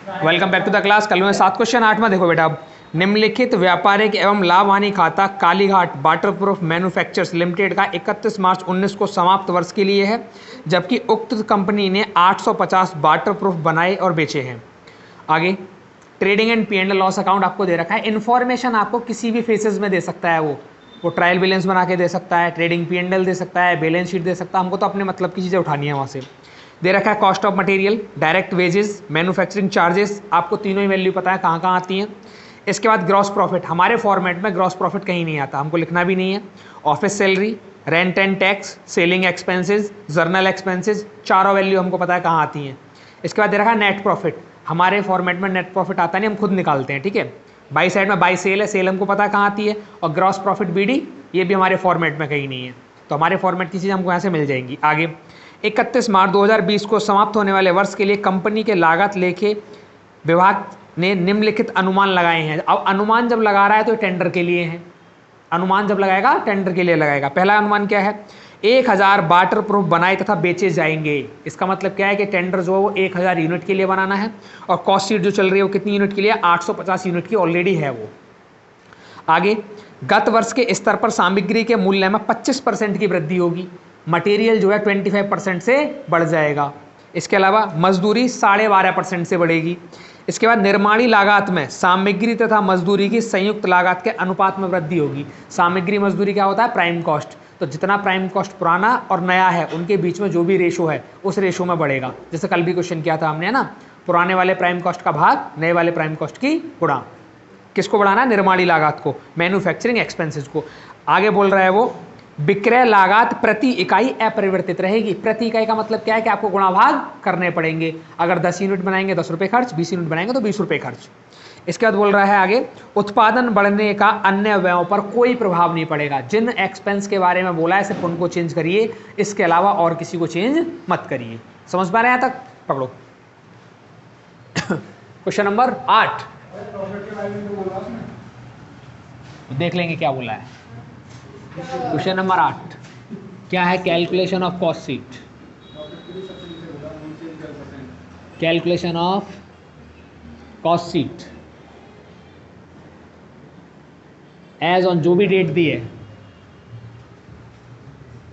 Welcome back to the class. कल में 7 question 8 में देखो बेटा, अब निम्नलिखित व्यापारिक एवं लाभ हानि खाता कालीघाट वाटरप्रूफ मैन्युफैक्चर्स लिमिटेड का 31 मार्च 19 को समाप्त वर्ष के लिए है, जबकि उक्त कंपनी ने 850 वाटरप्रूफ बनाए और बेचे हैं। आगे trading and P and loss account आपको दे रखा है। इन्फॉर्मेशन आपको किसी भी फेसेस में दे सकता है, वो ट्रायल बैलेंस बना के दे सकता है, ट्रेडिंग पी एंड एल दे सकता है, बैलेंस शीट दे सकता है। हमको तो अपने मतलब की चीज़ें उठानी है वहाँ से। दे रखा है cost of material, direct wages, manufacturing charges, आपको तीनों ही वैल्यू पता है कहाँ कहाँ आती हैं। इसके बाद ग्रॉस प्रॉफिट, हमारे फॉर्मेट में ग्रॉस प्रॉफिट कहीं नहीं आता, हमको लिखना भी नहीं है। Office salary, rent and tax, selling expenses, journal expenses, चारों वैल्यू हमको पता है कहाँ आती हैं। इसके बाद दे रखा है नेट प्रॉफिट, हमारे फॉर्मेट में नेट प्रॉफिट आता नहीं, हम खुद निकालते हैं, ठीक है। बाई साइड में बाई सेल है, सेल हमको पता है कहाँ आती है। और ग्रॉस प्रॉफिट बीडी, ये भी हमारे फॉर्मेट में कहीं नहीं है, तो हमारे फॉर्मेट की चीज़ हमको यहाँ से मिल जाएंगी। आगे 31 मार्च 2020 को समाप्त होने वाले वर्ष के लिए कंपनी के लागत लेखे विभाग ने निम्नलिखित अनुमान लगाए हैं। अब अनुमान जब लगा रहा है तो टेंडर के लिए है, अनुमान जब लगाएगा टेंडर के लिए लगाएगा। पहला अनुमान क्या है, 1000 वाटरप्रूफ बनाए तथा बेचे जाएंगे। इसका मतलब क्या है कि टेंडर जो है वो 1000 यूनिट के लिए बनाना है, और कॉस्ट शीट जो चल रही है वो कितनी यूनिट के लिए, 850 यूनिट की ऑलरेडी है वो। आगे गत वर्ष के स्तर पर सामग्री के मूल्य में 25% की वृद्धि होगी, मटेरियल जो है 25% से बढ़ जाएगा। इसके अलावा मजदूरी 12.5% से बढ़ेगी। इसके बाद निर्माणी लागत में सामग्री तथा मजदूरी की संयुक्त लागत के अनुपात में वृद्धि होगी। सामग्री मजदूरी क्या होता है, प्राइम कॉस्ट, तो जितना प्राइम कॉस्ट पुराना और नया है उनके बीच में जो भी रेशो है उस रेशो में बढ़ेगा। जैसे कल भी क्वेश्चन किया था हमने, है ना, पुराने वाले प्राइम कॉस्ट का भाग नए वाले प्राइम कॉस्ट की गुणा। किसको बढ़ाना है, निर्माणी लागत को, मैन्युफैक्चरिंग एक्सपेंसेस को। आगे बोल रहा है वो विक्रय लागत प्रति इकाई अपरिवर्तित रहेगी। प्रति इकाई का मतलब क्या है कि आपको गुणा भाग करने पड़ेंगे। अगर 10 यूनिट बनाएंगे 10 रुपये खर्च, 20 यूनिट बनाएंगे तो 20 रुपये खर्च। इसके बाद बोल रहा है आगे उत्पादन बढ़ने का अन्य व्ययों पर कोई प्रभाव नहीं पड़ेगा। जिन एक्सपेंस के बारे में बोला है सिर्फ उनको चेंज करिए, इसके अलावा और किसी को चेंज मत करिए। समझ पा रहे हैं यहाँ तक, पकड़ो। क्वेश्चन नंबर 8 देख लेंगे क्या बोला है। क्वेश्चन नंबर 8 क्या है, calculation of cost sheet. Calculation of cost sheet as on, जो भी डेट दी है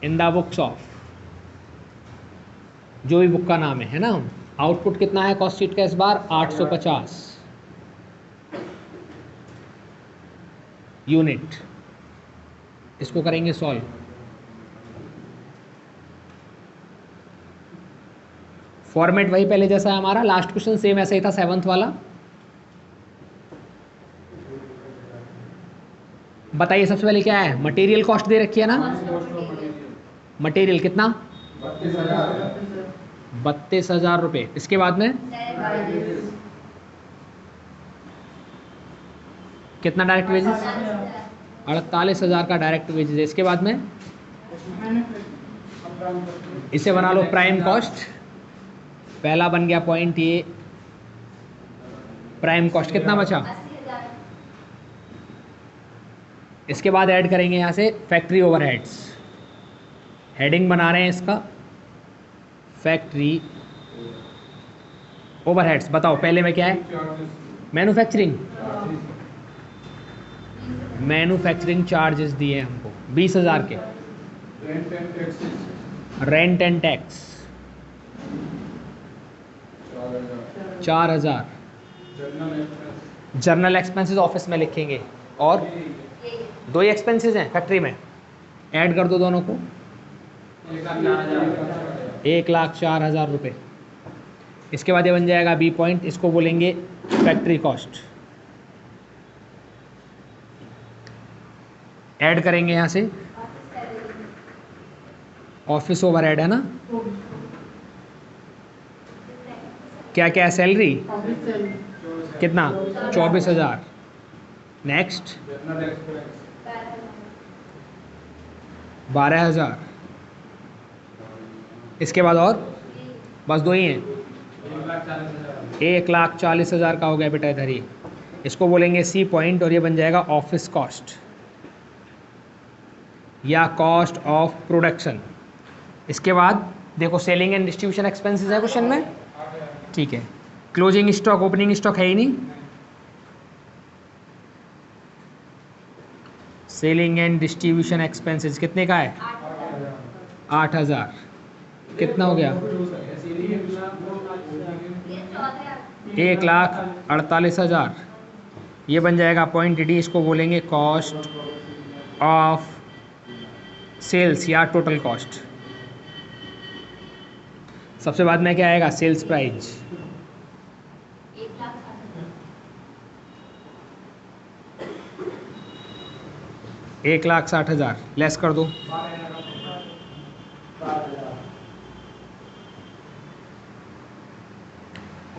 इन द बुक्स ऑफ, जो भी बुक का नाम है ना। आउटपुट कितना है कॉस्ट शीट का इस बार, 850 यूनिट। इसको करेंगे सॉल्व। फॉर्मेट वही पहले जैसा है हमारा, लास्ट क्वेश्चन सेम ऐसा ही था 7th वाला। बताइए सबसे पहले क्या है, मटेरियल कॉस्ट दे रखी है ना, मटेरियल कितना, 32,000 रुपये। इसके बाद में कितना डायरेक्ट वेजेस, 48,000 का डायरेक्ट वेजेस है। इसके बाद में इसे बना लो प्राइम कॉस्ट। पहला बन गया पॉइंट ये, प्राइम कॉस्ट कितना बचा। इसके बाद ऐड करेंगे यहाँ से फैक्ट्री ओवरहेड्स। हेडिंग बना रहे हैं इसका, फैक्ट्री ओवरहेड्स। बताओ पहले में क्या है, मैन्युफैक्चरिंग, मैन्युफैक्चरिंग चार्जेस दिए हमको 20,000 के। Rent and tax 4,000। Journal expenses office में लिखेंगे, और 2 ही एक्सपेंसेस हैं फैक्ट्री में, ऐड कर दो दोनों को, 1,04,000 रुपये। इसके बाद ये बन जाएगा बी पॉइंट, इसको बोलेंगे फैक्ट्री कॉस्ट। ऐड करेंगे यहाँ से ऑफिस ओवरहेड है ना, क्या क्या है, सैलरी कितना, 24,000। नेक्स्ट 12,000। इसके बाद और बस 2 ही हैं, 1,40,000 का हो गया बेटा इधर ही। इसको बोलेंगे सी पॉइंट, और ये बन जाएगा ऑफिस कॉस्ट या कॉस्ट ऑफ प्रोडक्शन। इसके बाद देखो सेलिंग एंड डिस्ट्रीब्यूशन एक्सपेंसेस है क्वेश्चन में, ठीक है। क्लोजिंग स्टॉक ओपनिंग स्टॉक है ही नहीं। सेलिंग एंड डिस्ट्रीब्यूशन एक्सपेंसेस कितने का है? 8,000। कितना हो गया? 1,48,000। ये बन जाएगा पॉइंट डी, इसको बोलेंगे कॉस्ट ऑफ सेल्स या टोटल कॉस्ट। सबसे बाद में क्या आएगा? Sales price. 1,60,000 लेस कर दो।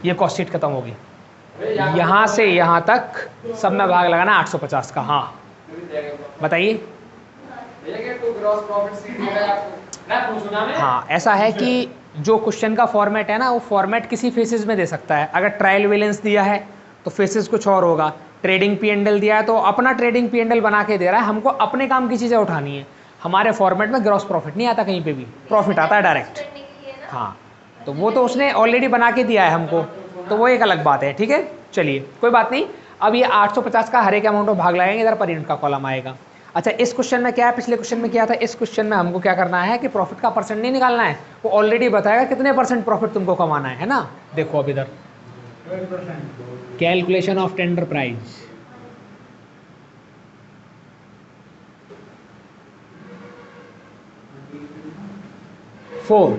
ये कॉस्ट शीट खत्म होगी। यहाँ से यहाँ तक सब में भाग लगाना 850 का। हाँ बताइए। हाँ ऐसा है कि जो क्वेश्चन का फॉर्मेट है ना, वो फॉर्मेट किसी फेसेस में दे सकता है। अगर ट्रायल बैलेंस दिया है तो फेसेस कुछ और होगा, ट्रेडिंग पी&एल दिया है तो अपना ट्रेडिंग पी&एल बना के दे रहा है, हमको अपने काम की चीज़ें उठानी है। हमारे फॉर्मेट में ग्रॉस प्रॉफिट नहीं आता, कहीं पे भी प्रॉफिट आता है डायरेक्ट। हाँ तो वो तो उसने ऑलरेडी बना के दिया है हमको, तो वो एक अलग बात है। ठीक है चलिए कोई बात नहीं। अब ये 850 का हर एक अमाउंट में भाग लगाएंगे, इधर पर यूनिट का कॉलम आएगा। अच्छा इस क्वेश्चन में क्या है, पिछले क्वेश्चन में क्या था? इस क्वेश्चन में हमको क्या करना है कि प्रॉफिट का परसेंट नहीं निकालना है, वो ऑलरेडी बताएगा कितने परसेंट प्रॉफिट तुमको कमाना है ना। देखो अब इधर कैलकुलेशन ऑफ टेंडर प्राइस।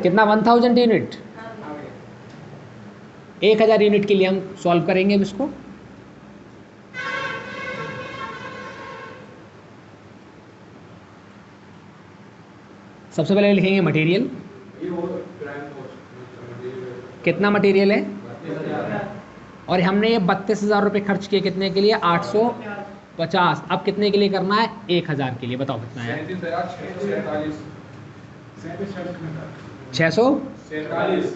कितना 1000 यूनिट, 1000 यूनिट के लिए हम सॉल्व करेंगे अब इसको। सबसे पहले लिखेंगे मटेरियल। कितना मटेरियल है? और हमने ये 32,000 रुपये खर्च किए कितने के लिए? 850। अब कितने के लिए करना है? 1000 के लिए। बताओ कितना है? 647।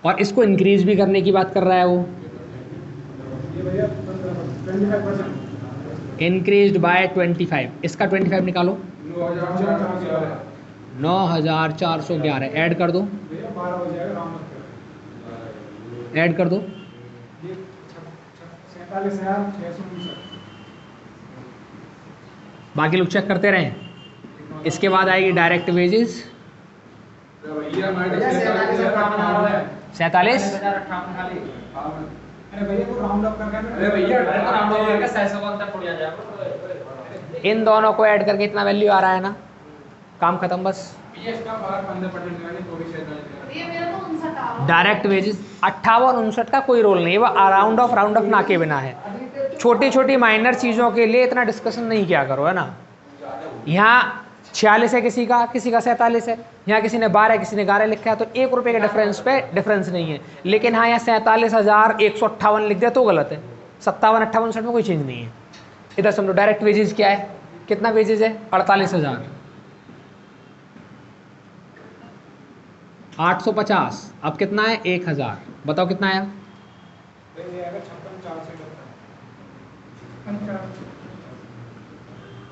और इसको इंक्रीज भी करने की बात कर रहा है वो। Increased by 25। इसका 25 निकालो। 9,411 ऐड कर दो, ऐड कर दो। बाकी लोग चेक करते रहें। इसके बाद आएगी डायरेक्ट वेजेस 47। इन दोनों को ऐड करके इतना वैल्यू आ रहा है ना, काम खत्म बस। डायरेक्ट वेजेस 58-59 का कोई रोल नहीं है, वो राउंड ऑफ ना के बिना है। छोटी छोटी माइनर चीज़ों के लिए इतना डिस्कशन नहीं किया करो, है ना। यहाँ 46 है किसी का 47 है, यहाँ किसी ने 12 किसी ने 11 लिखा है, तो 1 रुपये के डिफरेंस पे डिफरेंस नहीं है। लेकिन हाँ यहाँ 47,158 लिख दिया तो गलत है। 57-58 में कोई चेंज नहीं है। इधर समझो डायरेक्ट वेजेस क्या है, कितना वेजेस है? 48,000। 850। अब कितना है? 1000। बताओ कितना है?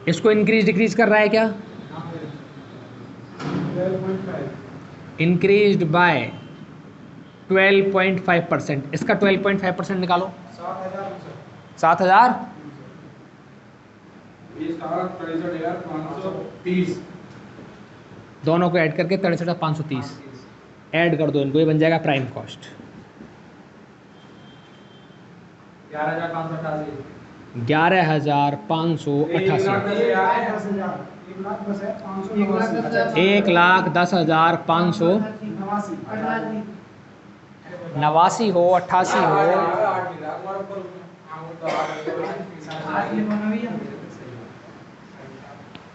इसको इंक्रीज डिक्रीज कर रहा है क्या? Increased by 12.5%। इसका 12.5% निकालो। 7,000। दोनों को ऐड करके 63,530 ऐड कर दो इनको, ये बन जाएगा प्राइम कॉस्ट। 11,588। 1,10,589 हो 88 हो।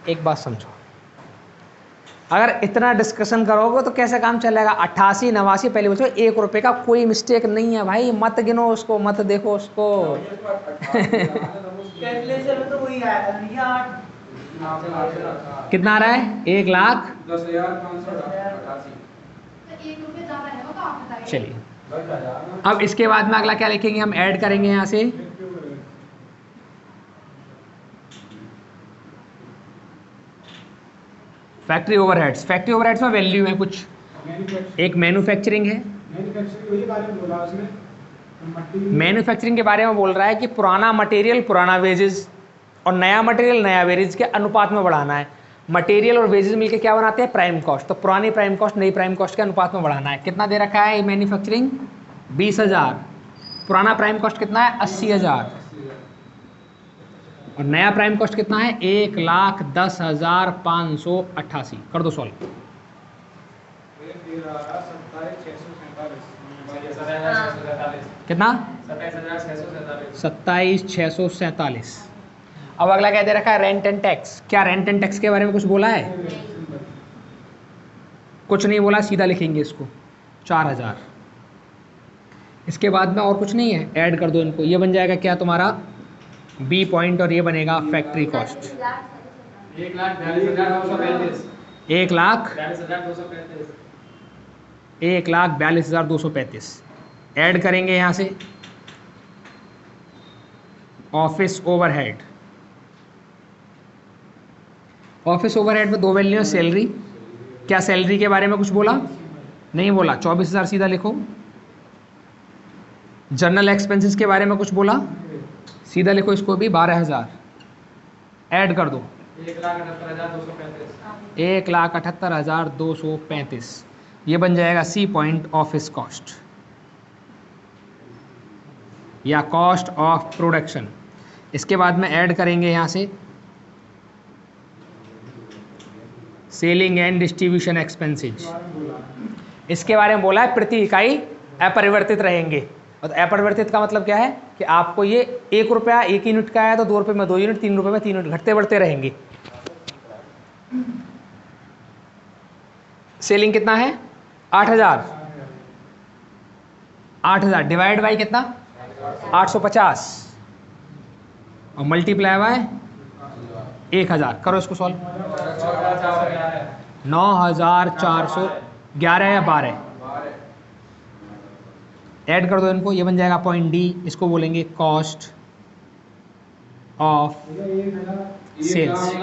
एक बात समझो, अगर इतना डिस्कशन करोगे तो कैसे काम चलेगा? 88 89 पहले बोलो 1 रुपये का कोई मिस्टेक नहीं है भाई, मत गिनो उसको, मत देखो उसको। कितना आ रहा है? 1,10,588। चलिए अब इसके बाद में अगला क्या लिखेंगे हम? ऐड करेंगे यहाँ से फैक्ट्री ओवरहेड्स। फैक्ट्री ओवरहेड्स में वैल्यू है कुछ, एक मैन्युफैक्चरिंग है, मैन्युफैक्चरिंग के बारे में बोल रहा है कि पुराना मटेरियल पुराना वेजेस और नया मटेरियल नया वेजेस के अनुपात में बढ़ाना है। मटेरियल और वेजेस मिलकर क्या बनाते हैं? Prime cost. तो पुरानी प्राइम कॉस्ट नई प्राइम कॉस्ट के अनुपात में बढ़ाना है। कितना दे रखा है मैन्युफैक्चरिंग? 20,000। पुराना प्राइम कॉस्ट कितना है? 80,000। और नया प्राइम कॉस्ट कितना है? 1,10,588। कर दो सॉल्व। कितना? 27,647। अब अगला क्या दे रखा है? Rent and tax. क्या रेंट एंड टैक्स के बारे में कुछ बोला है? कुछ नहीं बोला, सीधा लिखेंगे इसको 4,000। इसके बाद में और कुछ नहीं है, ऐड कर दो इनको। ये बन जाएगा क्या तुम्हारा? बी पॉइंट, और ये बनेगा फैक्ट्री कॉस्ट। 1,42,235। ऐड करेंगे यहाँ से ऑफिस ओवरहेड। ऑफिस ओवरहेड में दो वैल्यू है, सैलरी। क्या सैलरी के बारे में कुछ बोला? नहीं बोला, 24,000 सीधा लिखो। जनरल एक्सपेंसेस के बारे में कुछ बोला? सीधा लिखो इसको भी 12,000। ऐड कर दो 1,78,235। ये बन जाएगा सी पॉइंट ऑफिस कॉस्ट या कॉस्ट ऑफ प्रोडक्शन। इसके बाद में ऐड करेंगे यहाँ से सेलिंग एंड डिस्ट्रीब्यूशन एक्सपेंसेज। इसके बारे में बोला है प्रति इकाई अपरिवर्तित रहेंगे। और अपरिवर्तित का मतलब क्या है कि आपको ये 1 रुपया 1 यूनिट का है तो 2 रुपये में 2 यूनिट, 3 रुपये में 3 यूनिट घटते बढ़ते रहेंगे। सेलिंग कितना है? 8,000। 8,000 डिवाइड बाई कितना? 850 और मल्टीप्लाई बाय 1,000। करो इसको सॉल्व। 9,411 या 12। ऐड कर दो इनको, ये बन जाएगा पॉइंट डी। इसको बोलेंगे कॉस्ट ऑफ सेल्स,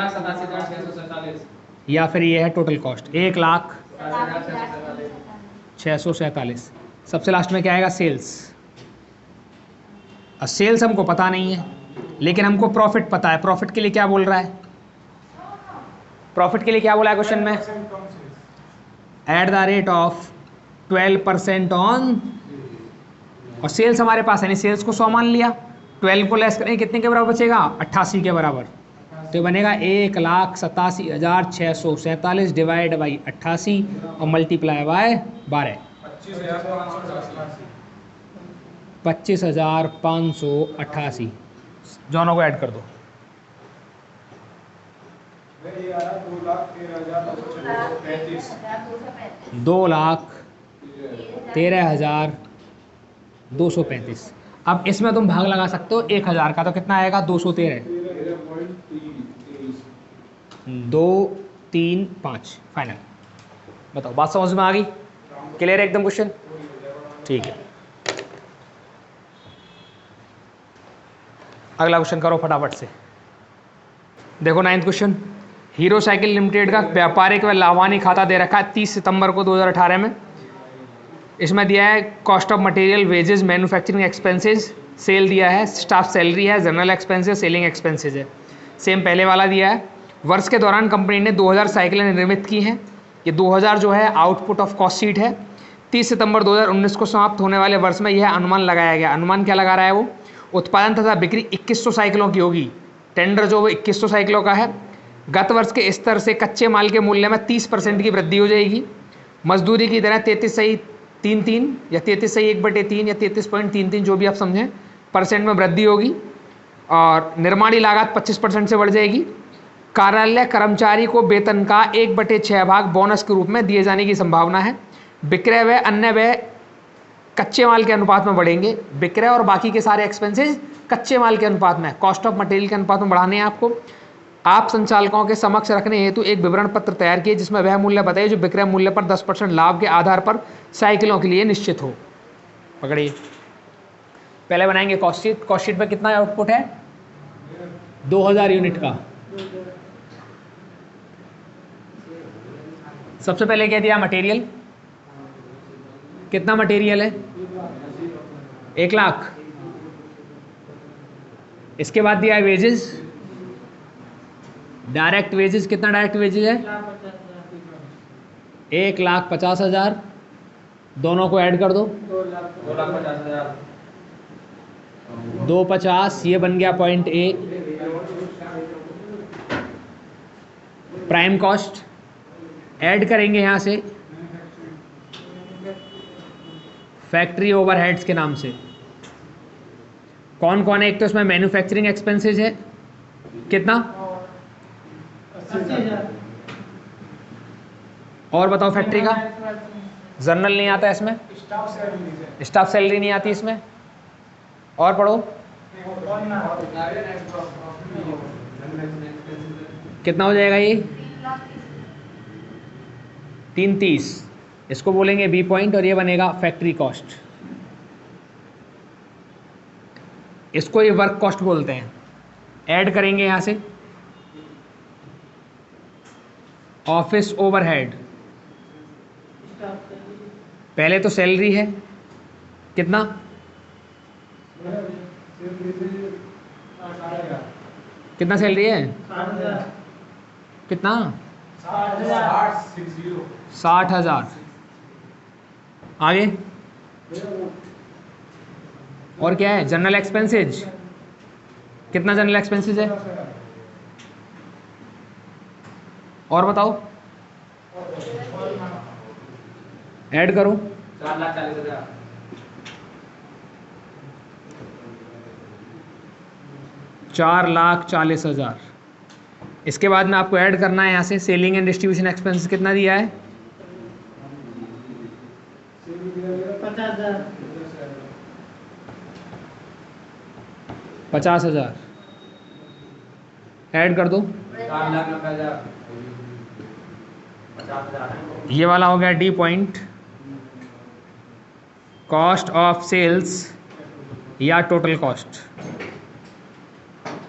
या फिर ये है टोटल कॉस्ट 1,06,47। सबसे लास्ट में क्या आएगा? सेल्स। अब सेल्स हमको पता नहीं है, लेकिन हमको प्रॉफिट पता है। प्रॉफिट के लिए क्या बोल रहा है? प्रॉफिट के लिए क्या बोला है क्वेश्चन में? Eight the rate of 12% on, और सेल्स हमारे पास है नहीं, सेल्स को 100 मान लिया। 12 को लेस करें कितने के बराबर बचेगा? 88 के बराबर। तो बनेगा 1,87,647 डिवाइड बाई 88 और मल्टीप्लाई बाय 12। 25,588। दोनों को ऐड कर दो। 2,13,235। अब इसमें तुम भाग लगा सकते हो 1,000 का, तो कितना आएगा? 213। 2, 3, 5 फाइनल। बताओ, बात समझ में आ गई? क्लियर है एकदम क्वेश्चन? ठीक है, अगला क्वेश्चन करो फटाफट से। देखो 9th question. Hero cycle limited का व्यापारिक व लाभानी खाता दे रखा है 30 सितंबर को 2018 में। इसमें दिया है cost of material, wages, manufacturing expenses, sale दिया है, स्टाफ सैलरी है, जनरल एक्सपेंसेस, सेलिंग एक्सपेंसेस है। सेम पहले वाला दिया है। वर्ष के दौरान कंपनी ने 2000 साइकिलें निर्मित की हैं। ये 2000 जो है आउटपुट ऑफ कॉस्ट शीट है। 30 सितंबर 2019 को समाप्त होने वाले वर्ष में यह अनुमान लगाया गया। अनुमान क्या लगा रहा है वो? उत्पादन तथा बिक्री 2100 साइकिलों की होगी। टेंडर जो वो 2100 साइकिलों का है। गत वर्ष के स्तर से कच्चे माल के मूल्य में 30% की वृद्धि हो जाएगी। मजदूरी की दरें 33.33 या 33.1/3 या 33.33 जो भी आप समझें % में वृद्धि होगी। और निर्माणी लागत 25% से बढ़ जाएगी। कार्यालय कर्मचारी को वेतन का 1/6 भाग बोनस के रूप में दिए जाने की संभावना है। विक्रय व अन्य व्यय कच्चे माल के अनुपात में बढ़ेंगे। विक्रय और बाकी के सारे एक्सपेंसेस कच्चे माल के अनुपात में, कॉस्ट ऑफ मटेरियल के अनुपात में बढ़ाने हैं आपको। आप संचालकों के समक्ष रखने हेतु एक विवरण पत्र तैयार किए जिसमें वह मूल्य बताइए जो विक्रय मूल्य पर 10% लाभ के आधार पर साइकिलों के लिए निश्चित हो। पकड़िए, पहले बनाएंगे कॉस्ट शीट। कॉस्ट शीट में कितना आउटपुट है? 2000 यूनिट का। सबसे पहले क्या दिया? मटेरियल। कितना मटेरियल है? 1 लाख। इसके बाद दिया है वेजेस, डायरेक्ट वेजेस, कितना डायरेक्ट वेजेस है? 1,50,000। दोनों को ऐड कर दो, 2,50,000। 250, ये बन गया point A. Prime cost add करेंगे यहाँ से फैक्ट्री ओवरहेड्स के नाम से। कौन कौन है? एक तो इसमें मैन्युफैक्चरिंग एक्सपेंसेस है, कितना? 80,000। और बताओ फैक्ट्री का। जर्नल नहीं आता इसमें, स्टाफ सैलरी नहीं आती इसमें। और पढ़ो, कितना हो जाएगा ये? 330। इसको बोलेंगे बी पॉइंट और ये बनेगा फैक्ट्री कॉस्ट। इसको ये वर्क कॉस्ट बोलते हैं। ऐड करेंगे यहाँ से ऑफिस ओवरहेड। पहले तो सैलरी है, कितना? कितना सैलरी है? कितना? 60,000। आगे और क्या है? जनरल एक्सपेंसेज, कितना जनरल एक्सपेंसेज है? और बताओ, ऐड करो। 4,40,000। 4,40,000। इसके बाद में आपको ऐड करना है यहाँ से सेलिंग एंड डिस्ट्रीब्यूशन एक्सपेंसेस। कितना दिया है? 50,000। 50,000 ऐड कर दो। 4,90,000। 50,000। ये वाला हो गया D point, cost of sales या टोटल कॉस्ट।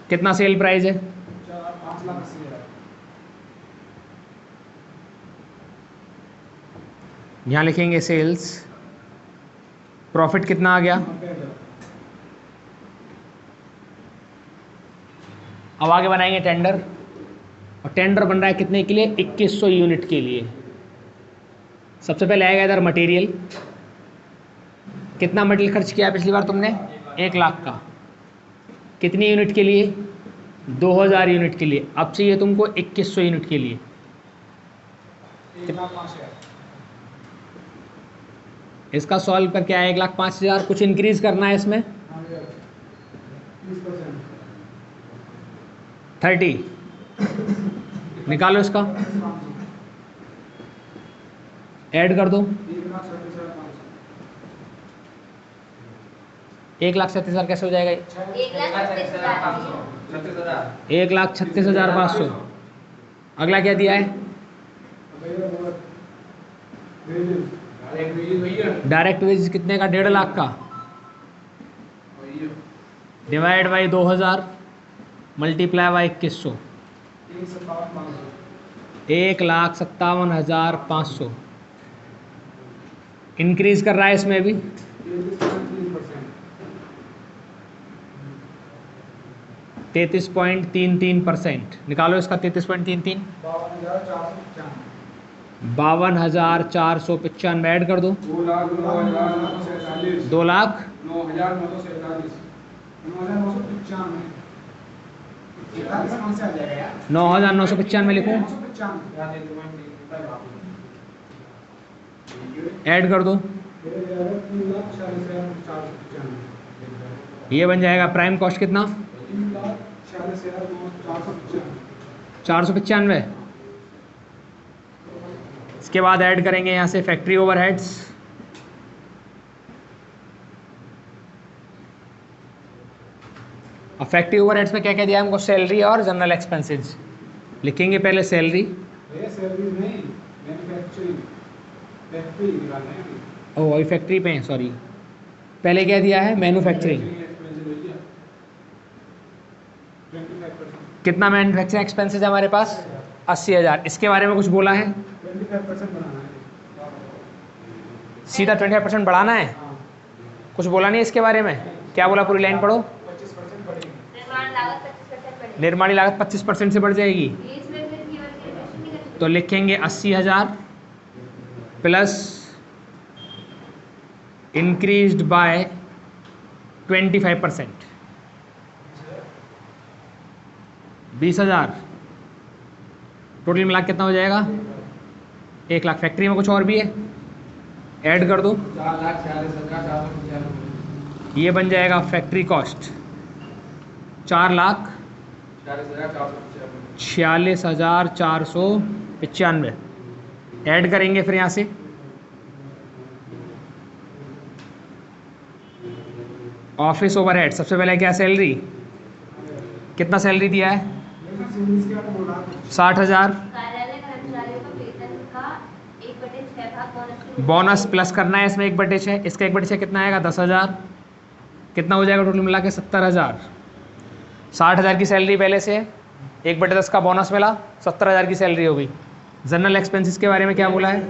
कितना सेल प्राइस है? 5,80,000। यहाँ लिखेंगे सेल्स। प्रॉफिट कितना आ गया? अब आगे बनाएंगे टेंडर, और टेंडर बन रहा है कितने के लिए? 2100 यूनिट के लिए। सबसे पहले आएगा इधर मटेरियल। कितना मटेरियल खर्च किया पिछली बार तुमने? 1 लाख का। कितनी यूनिट के लिए? 2000 यूनिट के लिए। अब चाहिए तुमको 2100 यूनिट के लिए। इसका सॉल्व करके आया 1,05,000। कुछ इंक्रीज करना है इसमें? 30 निकालो, इसका ऐड कर दो। 1,37,000 कैसे हो जाएगा? 1,36,500। अगला क्या दिया है? डायरेक्ट वेज कितने का? 1.5 लाख का। Divide by 2000 multiply by 2100, 1,57,500। Increase कर रहा है इसमें भी 33.33%। निकालो इसका 33.33। 52,495 ऐड कर दो। 2,09,995 लिखूं? ऐड कर दो। ये बन जाएगा प्राइम कॉस्ट कितना? 495। इसके बाद ऐड करेंगे यहाँ से फैक्ट्री ओवरहेड्स। अब फैक्ट्री ओवरहेड्स में क्या क्या दिया हमको? सैलरी और जनरल एक्सपेंसेस। लिखेंगे पहले सैलरी। ओ वही फैक्ट्री पे है, सॉरी। पहले क्या दिया है? मैन्युफैक्चरिंग। कितना मैन्युफैक्चरिंग एक्सपेंसेस है हमारे पास? 80,000। इसके बारे में कुछ बोला है? 25% बनाना है। सीधा 25% बढ़ाना है। कुछ बोला नहीं इसके बारे में, क्या बोला? पूरी लाइन पढ़ो। 25% बढ़ेगी। निर्माणी लागत 25% से बढ़ जाएगी, तो लिखेंगे 80,000 प्लस इंक्रीज्ड बाय 25%, 20,000। टोटल मिला कितना हो जाएगा? 1 लाख। फैक्ट्री में कुछ और भी है, ऐड कर दो। 4,46,495। ये बन जाएगा फैक्ट्री कॉस्ट 4,46,495। ऐड करेंगे फिर यहाँ से ऑफिस ओवरहेड। सबसे पहले क्या? सैलरी। कितना सैलरी दिया है? 60,000। बोनस प्लस करना है इसमें 1/6। इसका 1/6 कितना आएगा? 10,000। कितना हो जाएगा टोटल मिला के? 70,000। 60,000 की सैलरी पहले से, 1/10 का बोनस मिला, 70,000 की सैलरी हो गई। जनरल एक्सपेंसेस के बारे में क्या बोला है?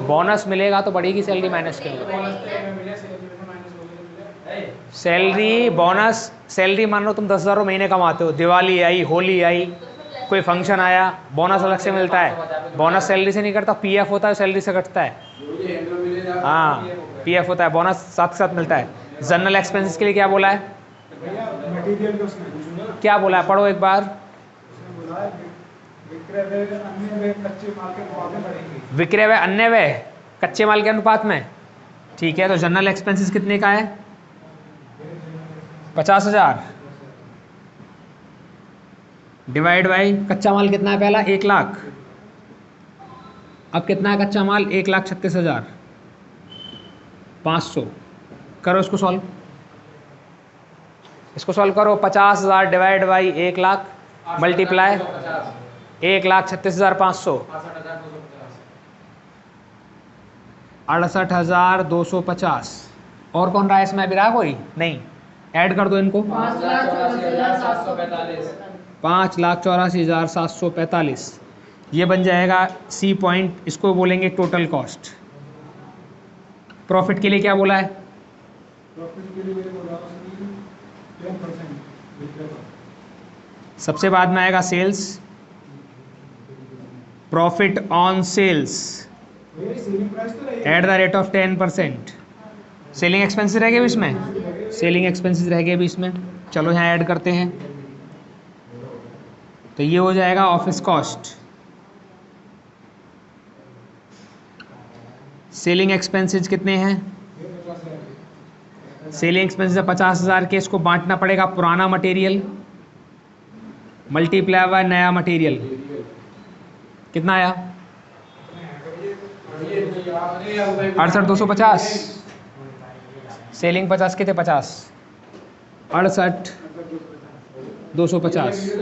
बोनस मिलेगा तो बढ़ेगी सैलरी, माइनस क्यों? सैलरी बोनस, सैलरी मान लो तुम 10,000 महीने कमाते हो, दिवाली आई, होली आई, कोई फंक्शन आया, बोनस अलग से मिलता है। बोनस सैलरी से नहीं करता, पीएफ होता है, सैलरी से कटता है। हाँ, पीएफ होता है, बोनस साथ साथ मिलता है। जनरल एक्सपेंसेस के लिए क्या बोला है? क्या बोला है? पढ़ो एक बार। विक्रय व्यय अन्य व्यय कच्चे माल के अनुपात में। ठीक है, तो जनरल एक्सपेंसेस कितने का है? 50,000 डिवाइड बाई कच्चा माल कितना है? पहला 1 लाख। अब कितना है कच्चा माल? 1,36,500। करो इसको सॉल्व, इसको सॉल्व करो। 50,000 डिवाइड बाई 1 लाख मल्टीप्लाई 1,36,500, 68,250। और कौन रहा है इसमें? अभी रहा कोई नहीं? ऐड कर दो इनको। 5,84,745। ये बन जाएगा सी पॉइंट, इसको बोलेंगे टोटल कॉस्ट। प्रॉफिट के लिए क्या बोला है? सबसे बाद में आएगा sales, profit on sales at the rate of 10%। Selling expenses रह गए भी इसमें, सेलिंग एक्सपेंसेस रह गए भी इसमें। चलो यहाँ ऐड करते हैं, तो ये हो जाएगा ऑफिस कॉस्ट। सेलिंग एक्सपेंसेस कितने हैं? सेलिंग एक्सपेंसेस 50,000 के, इसको बांटना पड़ेगा पुराना मटेरियल मल्टीप्लाई बाय नया मटेरियल। कितना आया? 68,250। सेलिंग 50 के थे, 50 68,250।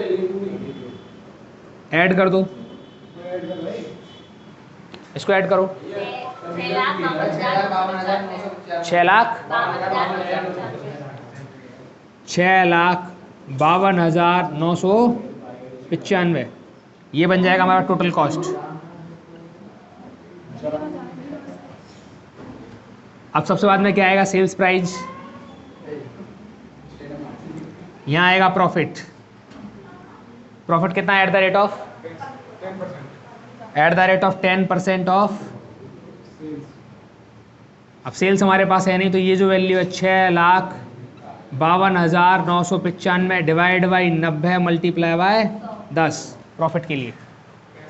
ऐड कर दो, इसको ऐड करो। 6,52,995। ये बन जाएगा हमारा टोटल कॉस्ट। अब सबसे बाद में क्या आएगा? Sales price. यहाँ आएगा प्रॉफिट। प्रॉफिट कितना? At the rate of 10% of. अब सेल्स हमारे पास है नहीं, तो ये जो वैल्यू है 6,52,995 divide by 90 multiply by 10 profit के लिए।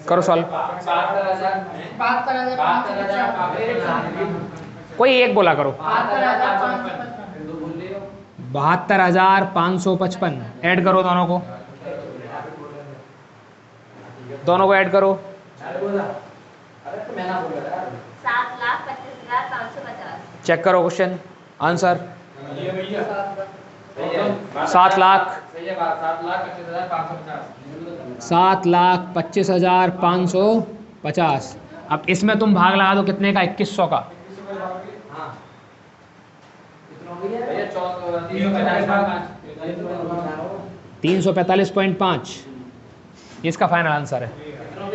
करो सॉल्व। कोई एक बोला करो। 72,555। ऐड करो दोनों को, दोनों को ऐड करो। 7,25,550। चेक करो क्वेश्चन आंसर। 7,25,550। अब इसमें तुम भाग लगा दो कितने का? 2,100 का। 345.5। ये इसका फाइनल आंसर है।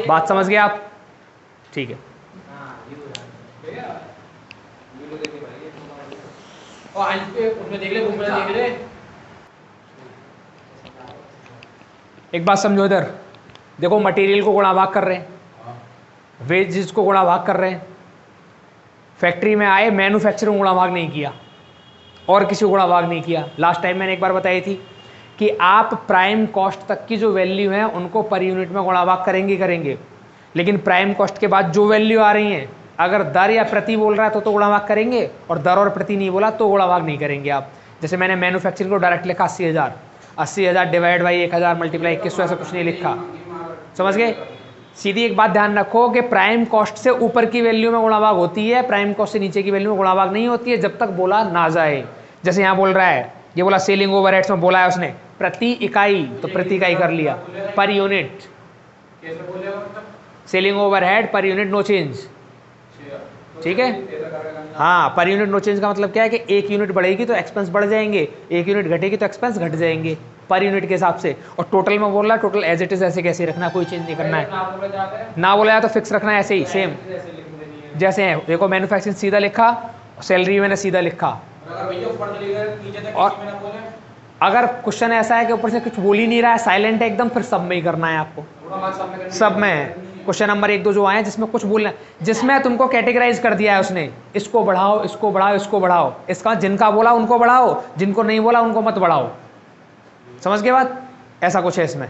बात समझ गए आप? ठीक है। और आज पे उसमें देख ले, बुक में देख ले। एक बात समझो इधर, देखो मटेरियल को गुणा भाग कर रहे हैं, वेजेस को गुणा भाग कर रहे हैं, फैक्ट्री में आए मैन्युफैक्चरिंग गुणा भाग नहीं किया और किसी को गुणा भाग नहीं किया। लास्ट टाइम मैंने एक बार बताई थी कि आप प्राइम कॉस्ट तक की जो वैल्यू है उनको पर यूनिट में गुणा भाग करेंगे, लेकिन प्राइम कॉस्ट के बाद जो वैल्यू आ रही हैं अगर दर या प्रति बोल रहा है तो गुणा भाग करेंगे, और दर और प्रति नहीं बोला तो गुणा भाग नहीं करेंगे आप। जैसे मैंने मैन्युफैक्चरिंग को डायरेक्ट लिखा 80,000 डिवाइड बाई 1000 मल्टीप्लाई 2100, ऐसा कुछ नहीं लिखा, समझ गए। सीधी एक बात ध्यान रखो कि प्राइम कॉस्ट से ऊपर की वैल्यू में गुणा भाग होती है, प्राइम कॉस्ट से नीचे की वैल्यू में गुणा भाग नहीं होती है जब तक बोला ना जाए। जैसे यहाँ बोल रहा है, ये बोला सेलिंग ओवरहेड्स में बोला है उसने प्रति इकाई, तो प्रति इकाई कर लिया, पर यूनिट कैसे बोले selling overhead per unit no change, ठीक है। हाँ, पर यूनिट नो चेंज का मतलब क्या है कि एक यूनिट बढ़ेगी तो एक्सपेंस बढ़ जाएंगे, एक यूनिट घटेगी तो एक्सपेंस घट जाएंगे पर यूनिट के हिसाब से। और टोटल में बोल रहा है टोटल एज इट इज ऐसे कैसे रखना, कोई चेंज नहीं करना है, ना बोला जाए तो फिक्स रखना है ऐसे ही सेम जैसे है। देखो मैन्युफैक्चरिंग सीधा लिखा, सैलरी मैंने सीधा लिखा। और अगर क्वेश्चन ऐसा है कि ऊपर से कुछ बोल ही नहीं रहा है, साइलेंट है एकदम, फिर सब में ही करना है आपको, सब में है। क्वेश्चन नंबर 1 2 जो आए हैं जिसमें कुछ बोलना, जिसमें तुमको कैटेगराइज कर दिया है उसने, इसको बढ़ाओ इसको बढ़ाओ इसको बढ़ाओ, इसका जिनका बोला उनको बढ़ाओ, जिनको नहीं बोला उनको मत बढ़ाओ, समझ गए बात, ऐसा कुछ है इसमें।